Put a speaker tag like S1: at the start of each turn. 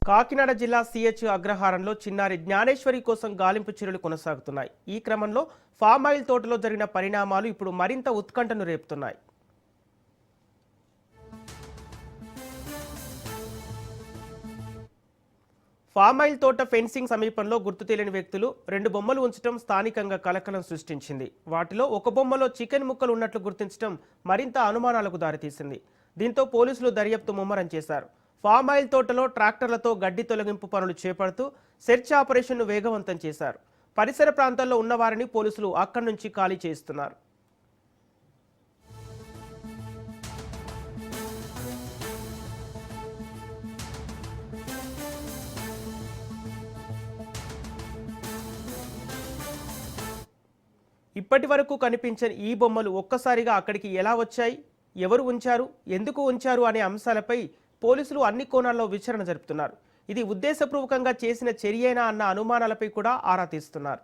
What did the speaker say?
S1: కాకినాడ జిల్లా సిహెచ్ అగ్రహారంలో చిన్నారి జ్ఞానేశ్వరి కోసం గాలింపు చర్యలు కొనసాగుతున్నాయి. ఈ క్రమంలో ఫామ్ ఆయిల్ తోటలో జరిగిన పరిణామాలు ఇప్పుడు మరింత ఉత్కంఠను రేపుతున్నాయి. ఫామ్ ఆయిల్ తోట ఫెన్సింగ్ సమీపంలో గుర్తు తెలియని వ్యక్తులు 2 బొమ్మలు ఉంచడం స్థానికంగా కలకలం సృష్టించింది. వాటిలో ఒక బొమ్మలో చికెన్ ముక్కలు ఉన్నట్లు గుర్తించడం మరింత అనుమానాలకు దారితీసింది. దీంతో పోలీసులు దర్యాప్తు ముమ్మరం చేశారు. ఫామ్ ఆయిల్ తోటలో ట్రాక్టర్లతో గడ్డి తొలగింపు పనులు చేపడుతూ సెర్చ్ ఆపరేషన్ను వేగవంతం చేశారు. పరిసర ప్రాంతాల్లో ఉన్నవారిని పోలీసులు అక్కడి నుంచి ఖాళీ చేస్తున్నారు. ఇప్పటి వరకు కనిపించని ఈ బొమ్మలు ఒక్కసారిగా అక్కడికి ఎలా వచ్చాయి, ఎవరు ఉంచారు, ఎందుకు ఉంచారు అనే అంశాలపై పోలీసులు అన్ని కోణాల్లో విచారణ జరుపుతున్నారు. ఇది ఉద్దేశపూర్వకంగా చేసిన చర్యేనా అన్న అనుమానాలపై కూడా ఆరా తీస్తున్నారు.